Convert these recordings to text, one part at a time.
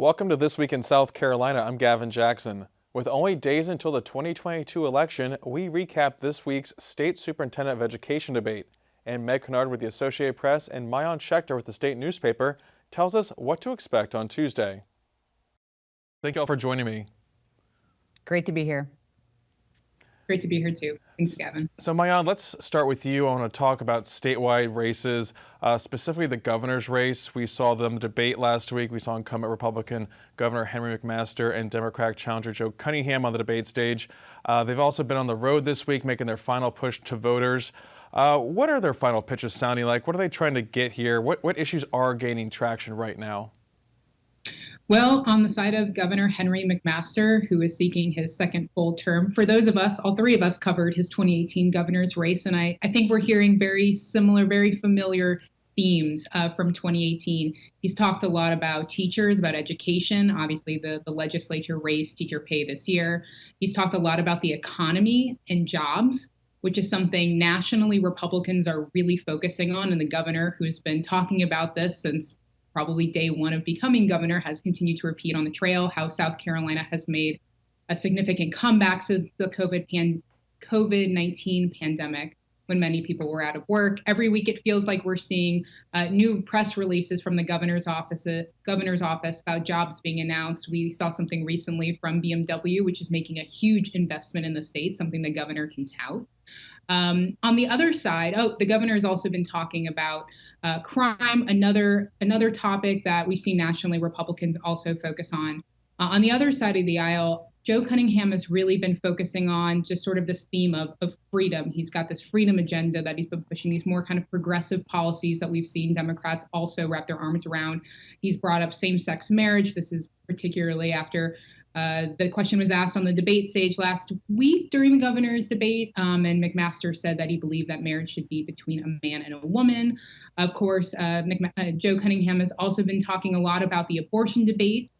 Welcome to This Week in South Carolina. I'm Gavin Jackson. With only days until the 2022 election, we recap this week's State Superintendent of Education debate. And Meg Kinnard with the Associated Press and Maayan Schechter with the state newspaper tells us what to expect on Tuesday. Thank you all for joining me. Great to be here. Great to be here too. Thanks, Gavin. So Maayan, let's start with you. I want to talk about statewide races, specifically the governor's race. We saw them debate last week. We saw incumbent Republican Governor Henry McMaster and Democratic challenger Joe Cunningham on the debate stage. They've also been on the road this week, making their final push to voters. What are their final pitches sounding like? What are they trying to get here? What issues are gaining traction right now? Well, on the side of Governor Henry McMaster, who is seeking his second full term, for those of us, all three of us covered his 2018 governor's race, and I think we're hearing very similar, very familiar themes from 2018. He's talked a lot about teachers, about education, obviously the legislature raised teacher pay this year. He's talked a lot about the economy and jobs, which is something nationally Republicans are really focusing on, and the governor, who's been talking about this since probably day one of becoming governor, has continued to repeat on the trail how South Carolina has made a significant comeback since the COVID-19 pandemic, when many people were out of work. Every week it feels like we're seeing new press releases from the governor's office about jobs being announced. We saw something recently from BMW, which is making a huge investment in the state, something the governor can tout. On the other side, the governor has also been talking about crime, another topic that we see nationally Republicans also focus on. On the other side of the aisle, Joe Cunningham has really been focusing on just sort of this theme of freedom. He's got this freedom agenda that he's been pushing, these more kind of progressive policies that we've seen Democrats also wrap their arms around. He's brought up same-sex marriage. This is particularly after the question was asked on the debate stage last week during the governor's debate, and McMaster said that he believed that marriage should be between a man and a woman. Of course, Joe Cunningham has also been talking a lot about the abortion debate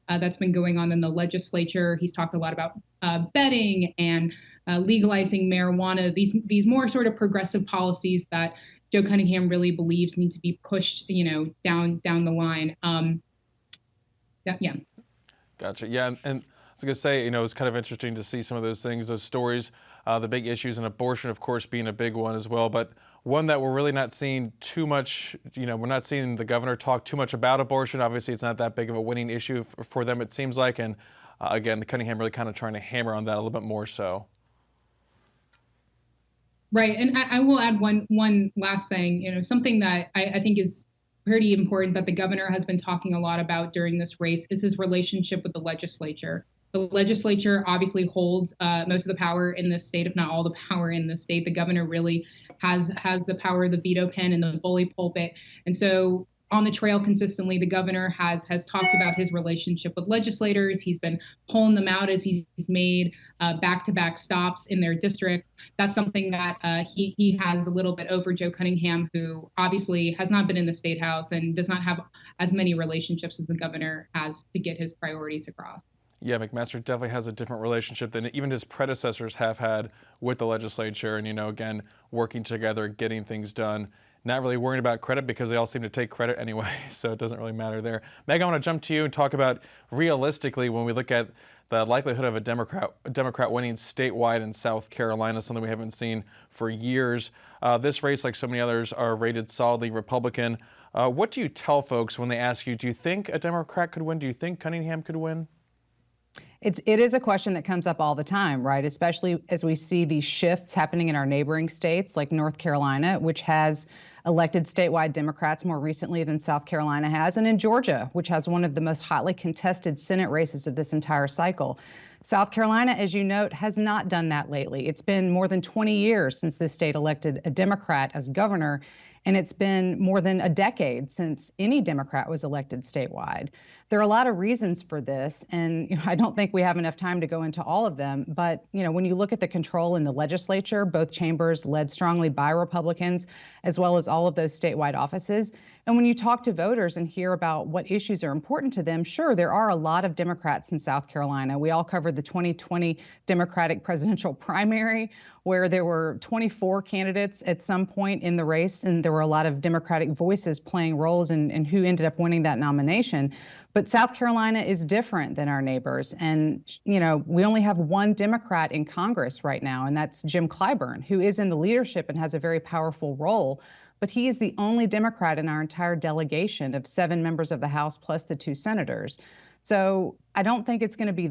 that's been going on in the legislature. He's talked a lot about betting and legalizing marijuana, these more sort of progressive policies that Joe Cunningham really believes need to be pushed, down the line. Yeah. Gotcha. Yeah, and I was going to say, it's kind of interesting to see some of those things, those stories, the big issues, and abortion, of course, being a big one as well. But one that we're really not seeing too much, we're not seeing the governor talk too much about abortion. Obviously, it's not that big of a winning issue for them, it seems like. And again, Cunningham really kind of trying to hammer on that a little bit more so. Right. And I will add one last thing, something that I think is pretty important that the governor has been talking a lot about during this race is his relationship with the legislature. The legislature obviously holds most of the power in this state, if not all the power in the state. The governor really has the power of the veto pen and the bully pulpit. And so on the trail consistently, the governor has talked about his relationship with legislators. He's been pulling them out as he's made back-to-back stops in their district. That's something that he has a little bit over Joe Cunningham, who obviously has not been in the State House and does not have as many relationships as the governor has to get his priorities across. Yeah, McMaster definitely has a different relationship than even his predecessors have had with the legislature and, again, working together, getting things done. Not really worrying about credit because they all seem to take credit anyway, so it doesn't really matter there. Meg, I want to jump to you and talk about realistically when we look at the likelihood of a Democrat winning statewide in South Carolina, something we haven't seen for years. This race, like so many others, are rated solidly Republican. What do you tell folks when they ask you, do you think a Democrat could win? Do you think Cunningham could win? It is a question that comes up all the time, right? Especially as we see these shifts happening in our neighboring states like North Carolina, which has elected statewide Democrats more recently than South Carolina has, and in Georgia, which has one of the most hotly contested Senate races of this entire cycle. South Carolina, as you note, has not done that lately. It's been more than 20 years since this state elected a Democrat as governor, and it's been more than a decade since any Democrat was elected statewide. There are a lot of reasons for this, and I don't think we have enough time to go into all of them, but when you look at the control in the legislature, both chambers led strongly by Republicans, as well as all of those statewide offices, And when you talk to voters and hear about what issues are important to them, sure, there are a lot of Democrats in South Carolina. We all covered the 2020 Democratic presidential primary, where there were 24 candidates at some point in the race, and there were a lot of Democratic voices playing roles in who ended up winning that nomination. But South Carolina is different than our neighbors. And, we only have one Democrat in Congress right now, and that's Jim Clyburn, who is in the leadership and has a very powerful role. But he is the only Democrat in our entire delegation of 7 members of the House plus the 2 senators. So I don't think it's going to be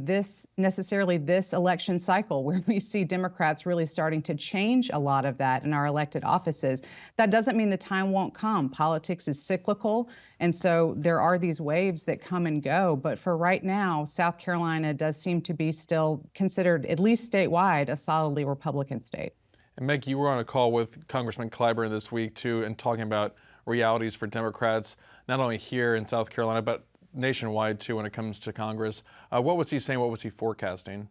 necessarily this election cycle where we see Democrats really starting to change a lot of that in our elected offices. That doesn't mean the time won't come. Politics is cyclical, and so there are these waves that come and go. But for right now, South Carolina does seem to be still considered, at least statewide, a solidly Republican state. And Meg, you were on a call with Congressman Clyburn this week too, and talking about realities for Democrats, not only here in South Carolina, but nationwide too when it comes to Congress. What was he saying? What was he forecasting?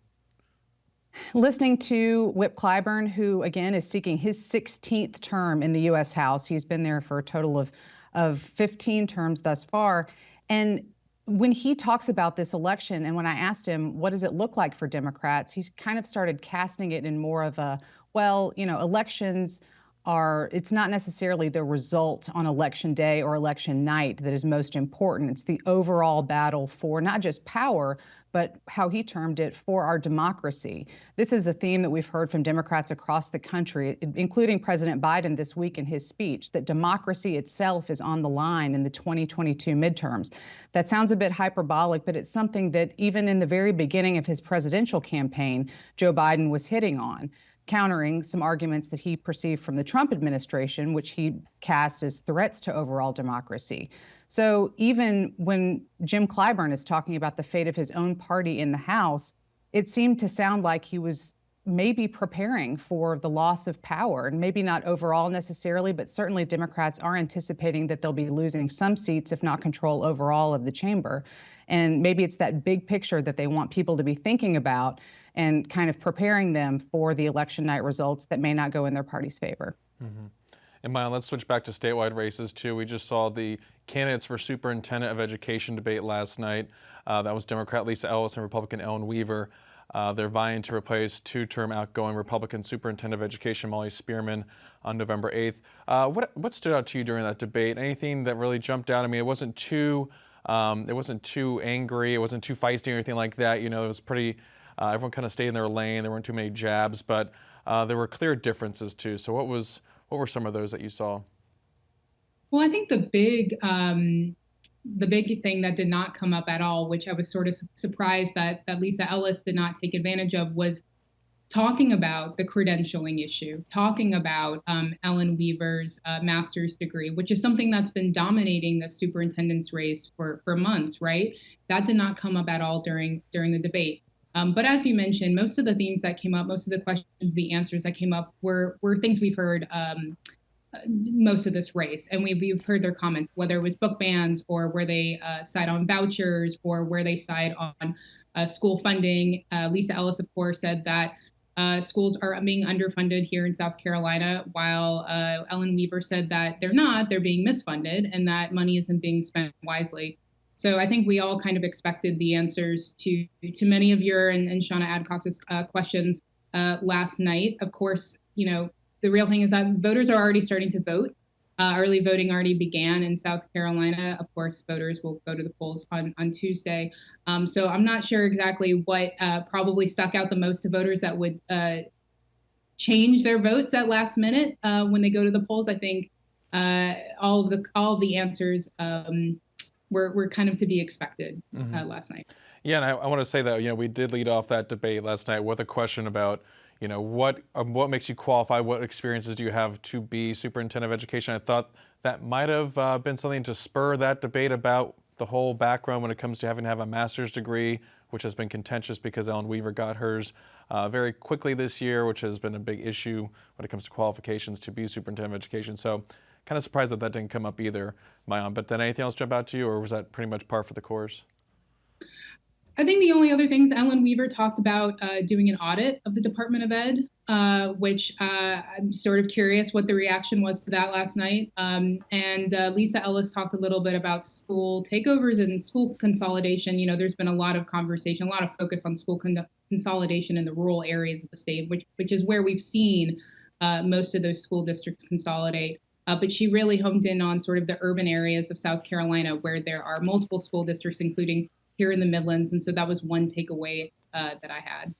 Listening to Whip Clyburn, who again is seeking his 16th term in the U.S. House. He's been there for a total of 15 terms thus far. And when he talks about this election, and when I asked him, what does it look like for Democrats, he kind of started casting it in more of a, well, elections it's not necessarily the result on election day or election night that is most important. It's the overall battle for not just power, but how he termed it, for our democracy. This is a theme that we've heard from Democrats across the country, including President Biden this week in his speech, that democracy itself is on the line in the 2022 midterms. That sounds a bit hyperbolic, but it's something that even in the very beginning of his presidential campaign, Joe Biden was hitting on, countering some arguments that he perceived from the Trump administration, which he cast as threats to overall democracy. So even when Jim Clyburn is talking about the fate of his own party in the House, it seemed to sound like he was maybe preparing for the loss of power, and maybe not overall necessarily, but certainly Democrats are anticipating that they'll be losing some seats, if not control overall of the chamber. And maybe it's that big picture that they want people to be thinking about and kind of preparing them for the election night results that may not go in their party's favor. Mm-hmm. And Maayan, let's switch back to statewide races too. We just saw the candidates for Superintendent of Education debate last night. That was Democrat Lisa Ellis and Republican Ellen Weaver. They're vying to replace 2-term outgoing Republican Superintendent of Education Molly Spearman on November 8th. What stood out to you during that debate? Anything that really jumped out? I mean, it wasn't too angry, it wasn't too feisty or anything like that. It was pretty. Everyone kind of stayed in their lane. There weren't too many jabs, but there were clear differences too. So what were some of those that you saw? Well, I think the big thing that did not come up at all, which I was sort of surprised that Lisa Ellis did not take advantage of, was talking about the credentialing issue, talking about Ellen Weaver's master's degree, which is something that's been dominating the superintendent's race for months, right? That did not come up at all during the debate. But as you mentioned, most of the themes that came up, most of the questions, the answers that came up were things we've heard most of this race. And we've heard their comments, whether it was book bans or where they side on vouchers or where they side on school funding. Lisa Ellis, of course, said that schools are being underfunded here in South Carolina, while Ellen Weaver said that they're not, they're being misfunded and that money isn't being spent wisely. So I think we all kind of expected the answers to many of your and Shauna Adcox's questions last night. Of course, the real thing is that voters are already starting to vote. Early voting already began in South Carolina. Of course, voters will go to the polls on Tuesday. So I'm not sure exactly what probably stuck out the most to voters that would change their votes at last minute when they go to the polls. I think all of the answers were kind of to be expected last night. Yeah, and I want to say that we did lead off that debate last night with a question about what makes you qualify, what experiences do you have to be superintendent of education. I thought that might have been something to spur that debate about the whole background when it comes to having to have a master's degree, which has been contentious because Ellen Weaver got hers very quickly this year, which has been a big issue when it comes to qualifications to be superintendent of education. So kind of surprised that didn't come up either, Maayan. But then anything else jump out to you, or was that pretty much par for the course? I think the only other things, Ellen Weaver talked about doing an audit of the Department of Ed, which I'm sort of curious what the reaction was to that last night. And Lisa Ellis talked a little bit about school takeovers and school consolidation. There's been a lot of conversation, a lot of focus on school consolidation in the rural areas of the state, which is where we've seen most of those school districts consolidate. But she really homed in on sort of the urban areas of South Carolina where there are multiple school districts, including here in the Midlands. And so that was one takeaway that I had.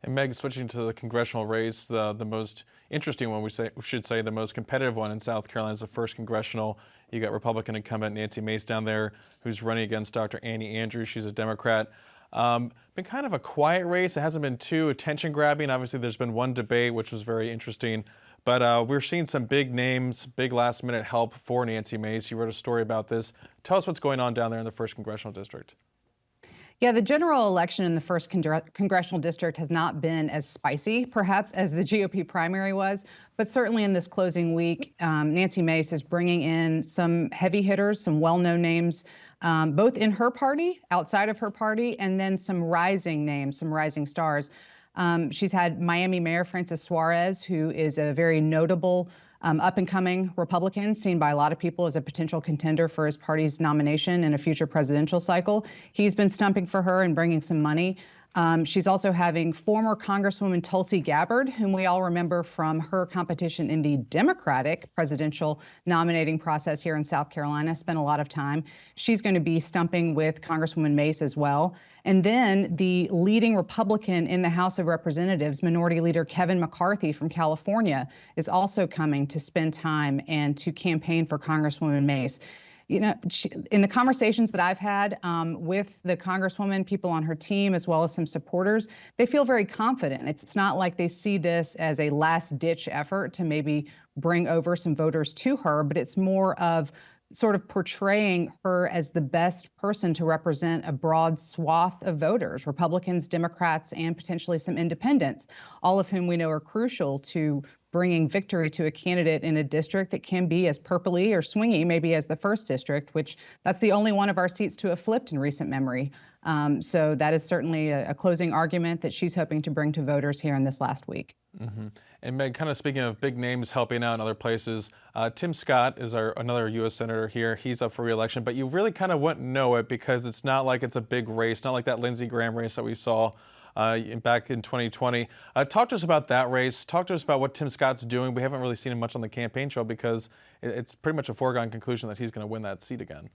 And Meg, switching to the congressional race, the most interesting one, we should say the most competitive one in South Carolina is the first congressional. You got Republican incumbent Nancy Mace down there, who's running against Dr. Annie Andrews. She's a Democrat. Been kind of a quiet race. It hasn't been too attention grabbing. Obviously, there's been one debate, which was very interesting. But we're seeing some big names, big last minute help for Nancy Mace. You wrote a story about this. Tell us what's going on down there in the first congressional district. Yeah, the general election in the first congressional district has not been as spicy, perhaps, as the GOP primary was. But certainly in this closing week, Nancy Mace is bringing in some heavy hitters, some well-known names, both in her party, outside of her party, and then some rising names, some rising stars. She's had Miami Mayor Francis Suarez, who is a very notable up-and-coming Republican, seen by a lot of people as a potential contender for his party's nomination in a future presidential cycle. He's been stumping for her and bringing some money. She's also having former Congresswoman Tulsi Gabbard, whom we all remember from her competition in the Democratic presidential nominating process here in South Carolina, spent a lot of time. She's going to be stumping with Congresswoman Mace as well. And then the leading Republican in the House of Representatives, Minority Leader Kevin McCarthy from California, is also coming to spend time and to campaign for Congresswoman Mace. In the conversations that I've had with the Congresswoman, people on her team, as well as some supporters, they feel very confident. It's not like they see this as a last-ditch effort to maybe bring over some voters to her, but it's more of sort of portraying her as the best person to represent a broad swath of voters, Republicans, Democrats, and potentially some independents, all of whom we know are crucial to bringing victory to a candidate in a district that can be as purpley or swingy maybe as the first district, which that's the only one of our seats to have flipped in recent memory. So that is certainly a closing argument that she's hoping to bring to voters here in this last week. Mm-hmm. And Meg, kind of speaking of big names helping out in other places, Tim Scott is another U.S. Senator here. He's up for re-election, but you really kind of wouldn't know it because it's not like it's a big race, not like that Lindsey Graham race that we saw back in 2020. Talk to us about that race. Talk to us about what Tim Scott's doing. We haven't really seen him much on the campaign trail because it's pretty much a foregone conclusion that he's going to win that seat again.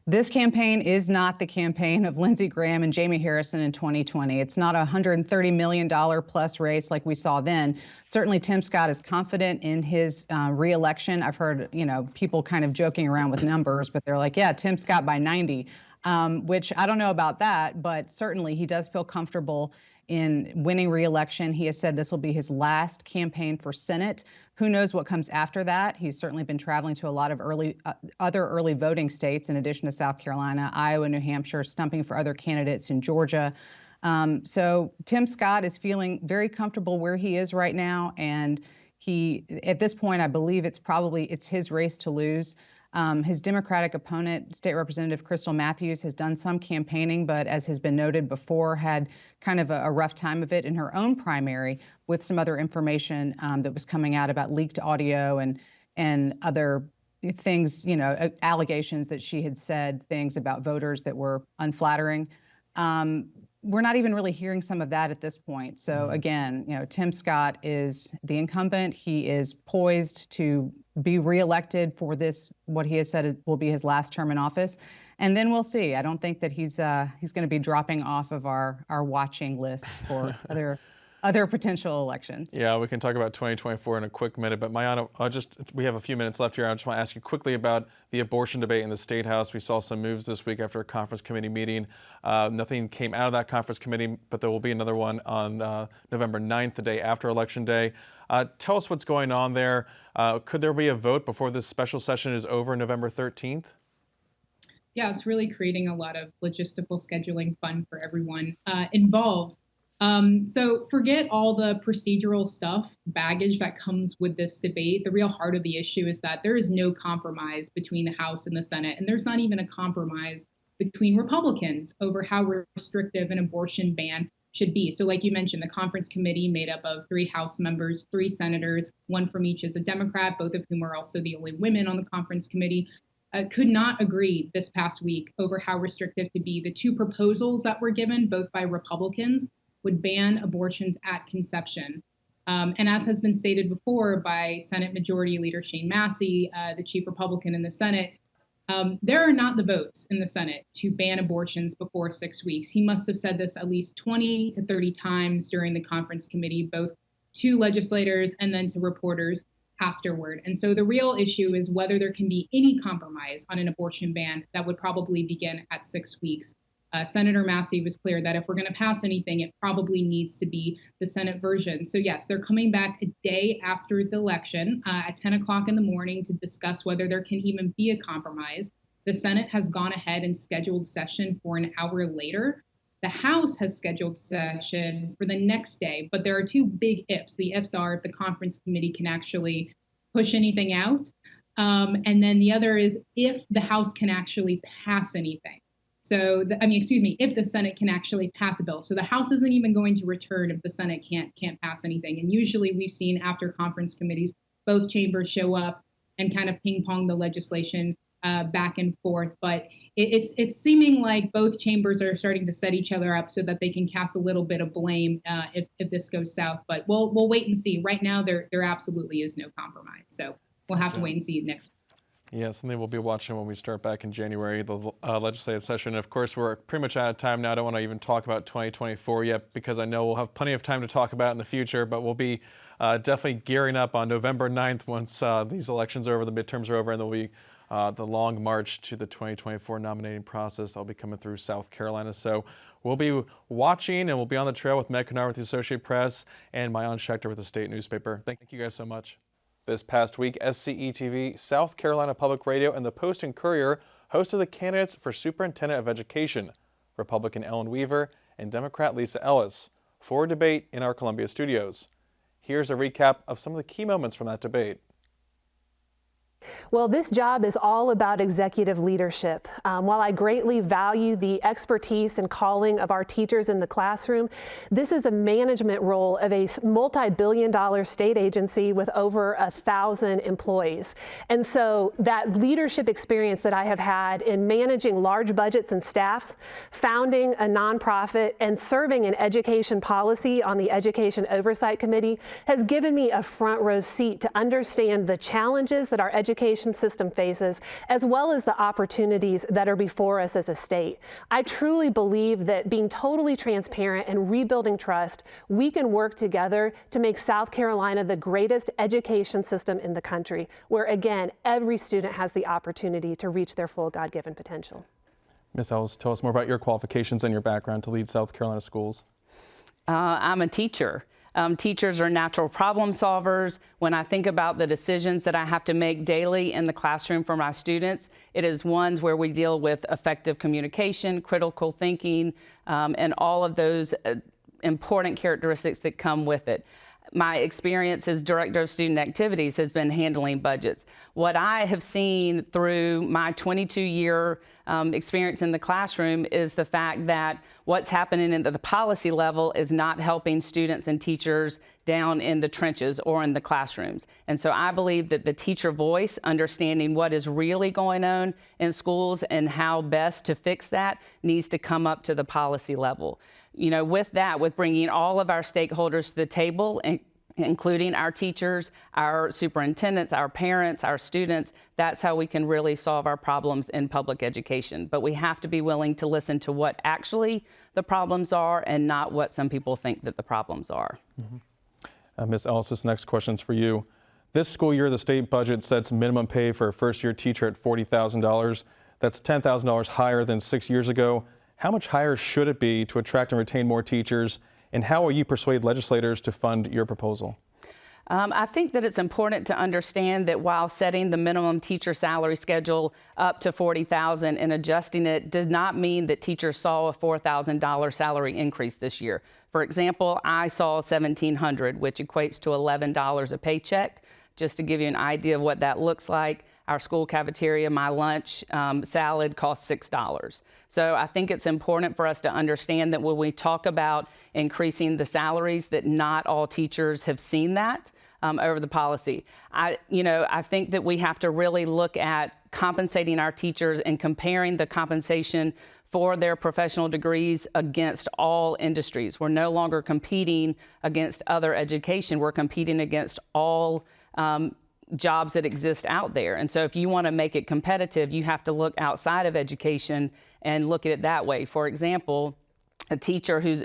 This campaign is not the campaign of Lindsey Graham and Jamie Harrison in 2020. It's not a $130 million plus race like we saw then. Certainly, Tim Scott is confident in his reelection. I've heard, people kind of joking around with numbers, but they're like, yeah, Tim Scott by 90, which I don't know about that, but certainly he does feel comfortable in winning re-election. He has said this will be his last campaign for Senate. Who knows what comes after that? He's certainly been traveling to a lot of other early voting states in addition to South Carolina, Iowa, New Hampshire, stumping for other candidates in Georgia. So Tim Scott is feeling very comfortable where he is right now. And at this point, I believe it's his race to lose. His Democratic opponent, State Representative Crystal Matthews, has done some campaigning, but as has been noted before, had kind of a rough time of it in her own primary with some other information that was coming out about leaked audio and other things, allegations that she had said things about voters that were unflattering. We're not even really hearing some of that at this point. So again, Tim Scott is the incumbent. He is poised to be reelected for this, what he has said will be his last term in office. And then we'll see. I don't think that he's going to be dropping off of our watching lists for other potential elections. Yeah, we can talk about 2024 in a quick minute, but Maayan, we have a few minutes left here. I just want to ask you quickly about the abortion debate in the State House. We saw some moves this week after a conference committee meeting. Nothing came out of that conference committee, but there will be another one on November 9th, the day after Election Day. Tell us what's going on there. Could there be a vote before this special session is over November 13th? Yeah, it's really creating a lot of logistical scheduling fun for everyone involved. So forget all the procedural stuff, baggage that comes with this debate. The real heart of the issue is that there is no compromise between the House and the Senate, and there's not even a compromise between Republicans over how restrictive an abortion ban should be. So like you mentioned, the conference committee made up of 3 House members, 3 senators, 1 from each as a Democrat, both of whom are also the only women on the conference committee, could not agree this past week over how restrictive to be. The 2 proposals that were given, both by Republicans, would ban abortions at conception. And as has been stated before by Senate Majority Leader Shane Massey, the chief Republican in the Senate, there are not the votes in the Senate to ban abortions before 6 weeks. He must have said this at least 20 to 30 times during the conference committee, both to legislators and then to reporters afterward. And so the real issue is whether there can be any compromise on an abortion ban that would probably begin at 6 weeks. Senator Massey was clear that if we're going to pass anything, it probably needs to be the Senate version. So yes, they're coming back a day after the election at 10 o'clock in the morning to discuss whether there can even be a compromise. The Senate has gone ahead and scheduled session for an hour later. The House has scheduled session for the next day, but there are 2 big ifs. The ifs are if the conference committee can actually push anything out. And then the other is if the House can actually pass anything. So, if the Senate can actually pass a bill. So the House isn't even going to return if the Senate can't pass anything. And usually we've seen after conference committees, both chambers show up and kind of ping pong the legislation back and forth. But it's seeming like both chambers are starting to set each other up so that they can cast a little bit of blame if this goes south. But we'll wait and see. Right now, there absolutely is no compromise. So we'll have to wait and see next week. Yeah, something we'll be watching when we start back in January, the legislative session. Of course, we're pretty much out of time now. I don't want to even talk about 2024 yet because I know we'll have plenty of time to talk about it in the future, but we'll be definitely gearing up on November 9th once these elections are over, the midterms are over, and there'll be the long march to the 2024 nominating process. That'll be coming through South Carolina. So we'll be watching and we'll be on the trail with Meg Kinnard with the Associated Press and Maayan Schechter with the state newspaper. Thank you guys so much. This past week, SCETV, South Carolina Public Radio, and the Post and Courier hosted the candidates for Superintendent of Education, Republican Ellen Weaver and Democrat Lisa Ellis, for a debate in our Columbia studios. Here's a recap of some of the key moments from that debate. Well, this job is all about executive leadership. While I greatly value the expertise and calling of our teachers in the classroom, this is a management role of a multi-billion-dollar state agency with over 1,000 employees. And so that leadership experience that I have had in managing large budgets and staffs, founding a nonprofit, and serving in education policy on the Education Oversight Committee has given me a front row seat to understand the challenges that our education system faces, as well as the opportunities that are before us as a state. I truly believe that being totally transparent and rebuilding trust, we can work together to make South Carolina the greatest education system in the country, where again, every student has the opportunity to reach their full God-given potential. Ms. Ellis, tell us more about your qualifications and your background to lead South Carolina schools. I'm a teacher. Teachers are natural problem solvers. When I think about the decisions that I have to make daily in the classroom for my students, it is ones where we deal with effective communication, critical thinking, and all of those important characteristics that come with it. My experience as Director of Student Activities has been handling budgets. What I have seen through my 22-year experience in the classroom is the fact that what's happening at the policy level is not helping students and teachers down in the trenches or in the classrooms. And so I believe that the teacher voice, understanding what is really going on in schools and how best to fix that, needs to come up to the policy level. You know, with that, with bringing all of our stakeholders to the table, including our teachers, our superintendents, our parents, our students, that's how we can really solve our problems in public education. But we have to be willing to listen to what actually the problems are and not what some people think that the problems are. Mm-hmm. Ms. Ellis, this next question is for you. This school year, the state budget sets minimum pay for a first-year teacher at $40,000. That's $10,000 higher than 6 years ago. How much higher should it be to attract and retain more teachers? And how will you persuade legislators to fund your proposal? I think that it's important to understand that while setting the minimum teacher salary schedule up to $40,000 and adjusting it does not mean that teachers saw a $4,000 salary increase this year. For example, I saw $1,700, which equates to $11 a paycheck Just to give you an idea of what that looks like, our school cafeteria, my lunch salad costs $6. So I think it's important for us to understand that when we talk about increasing the salaries, that not all teachers have seen that over the policy. I think that we have to really look at compensating our teachers and comparing the compensation for their professional degrees against all industries. We're no longer competing against other education. We're competing against all jobs that exist out there. And so if you want to make it competitive, you have to look outside of education and look at it that way. For example, a teacher who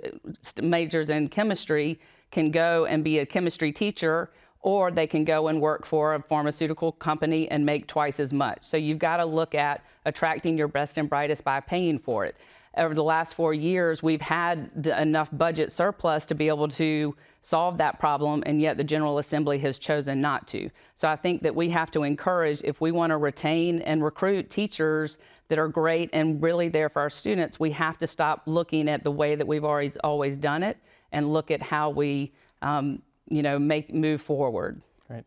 majors in chemistry can go and be a chemistry teacher, or they can go and work for a pharmaceutical company and make twice as much. So you've got to look at attracting your best and brightest by paying for it. Over the last 4 years, we've had enough budget surplus to be able to solve that problem, and yet the General Assembly has chosen not to. So I think that we have to encourage, if we want to retain and recruit teachers that are great and really there for our students, we have to stop looking at the way that we've always done it and look at how we move forward. Great.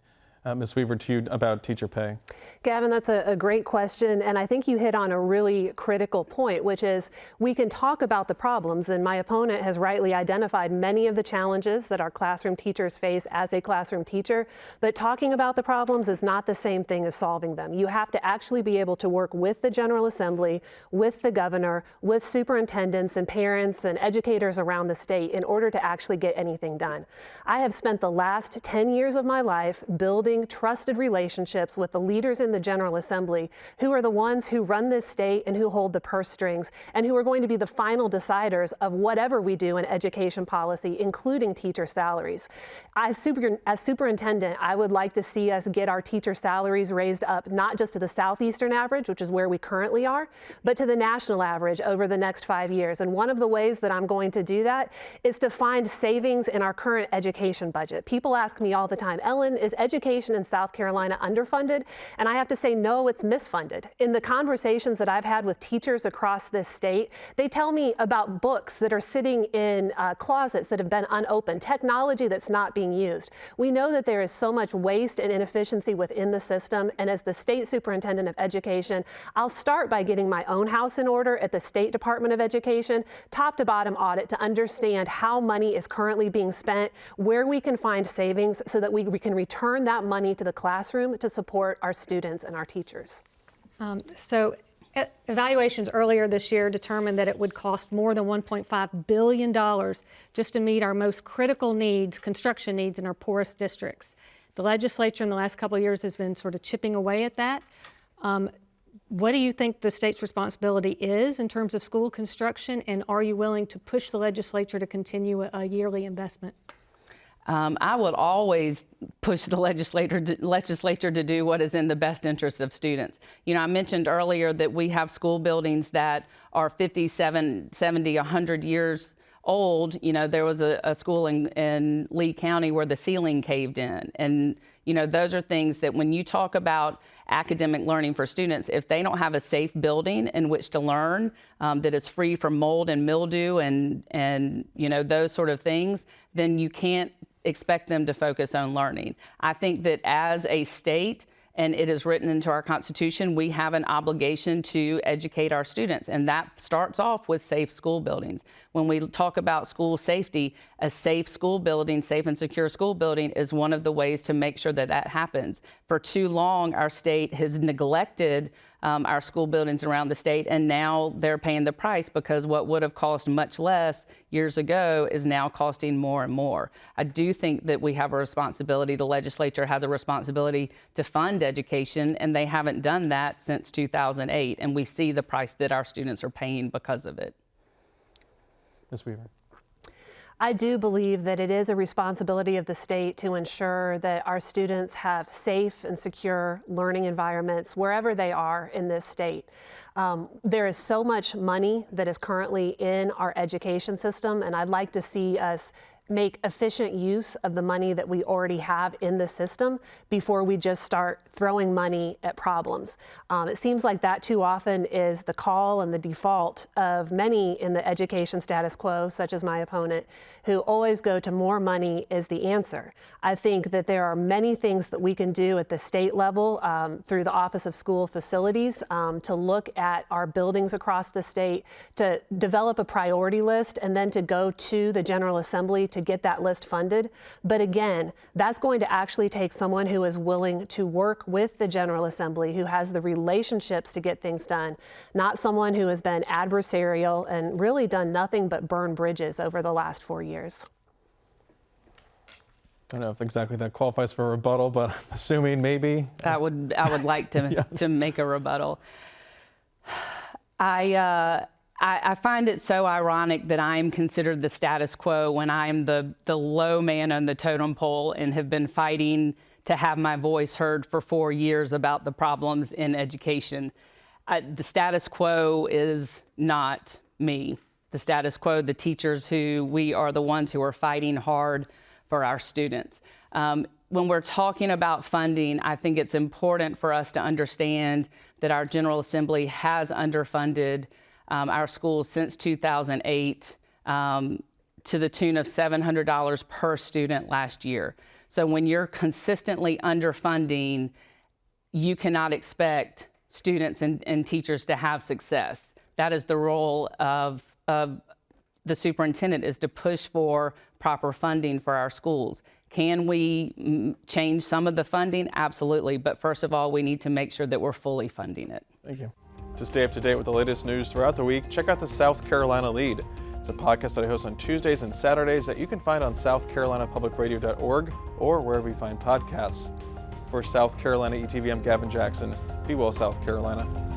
Ms. Weaver, to you about teacher pay. Gavin, that's a great question, and I think you hit on a really critical point, which is we can talk about the problems, and my opponent has rightly identified many of the challenges that our classroom teachers face as a classroom teacher, but talking about the problems is not the same thing as solving them. You have to actually be able to work with the General Assembly, with the governor, with superintendents and parents and educators around the state in order to actually get anything done. I have spent the last 10 years of my life building trusted relationships with the leaders in the General Assembly, who are the ones who run this state and who hold the purse strings and who are going to be the final deciders of whatever we do in education policy, including teacher salaries. As superintendent, I would like to see us get our teacher salaries raised up, not just to the southeastern average, which is where we currently are, but to the national average over the next 5 years. And one of the ways that I'm going to do that is to find savings in our current education budget. People ask me all the time, Ellen, is education in South Carolina underfunded? And I have to say, no, it's misfunded. In the conversations that I've had with teachers across this state, they tell me about books that are sitting in closets that have been unopened, technology that's not being used. We know that there is so much waste and inefficiency within the system, and as the state superintendent of education, I'll start by getting my own house in order at the State Department of Education, top to bottom audit to understand how money is currently being spent, where we can find savings so that we can return that money to the classroom to support our students and our teachers. So evaluations earlier this year determined that it would cost more than $1.5 billion just to meet our most critical needs, construction needs in our poorest districts. The legislature in the last couple of years has been sort of chipping away at that. What do you think the state's responsibility is in terms of school construction, and are you willing to push the legislature to continue a yearly investment? I would always push the legislature to do what is in the best interest of students. I mentioned earlier that we have school buildings that are 50, 70, 100 years old. There was a school in Lee County where the ceiling caved in. And, those are things that when you talk about academic learning for students, if they don't have a safe building in which to learn that is free from mold and mildew and those sort of things, then you can't expect them to focus on learning. I think that as a state, and it is written into our Constitution, we have an obligation to educate our students, and that starts off with safe school buildings. When we talk about school safety, a safe school building, safe and secure school building is one of the ways to make sure that that happens. For too long, our state has neglected our school buildings around the state, and now they're paying the price because what would have cost much less years ago is now costing more and more. I do think that we have a responsibility, the legislature has a responsibility to fund education, and they haven't done that since 2008, and we see the price that our students are paying because of it. Ms. Weaver. I do believe that it is a responsibility of the state to ensure that our students have safe and secure learning environments wherever they are in this state. There is so much money that is currently in our education system, and I'd like to see us make efficient use of the money that we already have in the system before we just start throwing money at problems. It seems like that too often is the call and the default of many in the education status quo, such as my opponent, who always go to more money is the answer. I think that there are many things that we can do at the state level through the Office of School Facilities to look at our buildings across the state, to develop a priority list, and then to go to the General Assembly to get that list funded. But again, that's going to actually take someone who is willing to work with the General Assembly, who has the relationships to get things done, not someone who has been adversarial and really done nothing but burn bridges over the last 4 years. I don't know if exactly that qualifies for a rebuttal, but I'm assuming maybe. I would like to Yes. to make a rebuttal. I find it so ironic that I am considered the status quo when I am the low man on the totem pole and have been fighting to have my voice heard for 4 years about the problems in education. The status quo is not me. The status quo, the teachers who we are the ones who are fighting hard for our students. When we're talking about funding, I think it's important for us to understand that our General Assembly has underfunded our schools since 2008 to the tune of $700 per student last year. So when you're consistently underfunding, you cannot expect students and teachers to have success. That is the role of the superintendent, is to push for proper funding for our schools. Can we change some of the funding? Absolutely. But first of all, we need to make sure that we're fully funding it. Thank you. To stay up to date with the latest news throughout the week, check out the South Carolina Lead. It's a podcast that I host on Tuesdays and Saturdays that you can find on southcarolinapublicradio.org or wherever you find podcasts. For South Carolina ETV, I'm Gavin Jackson. Be well, South Carolina.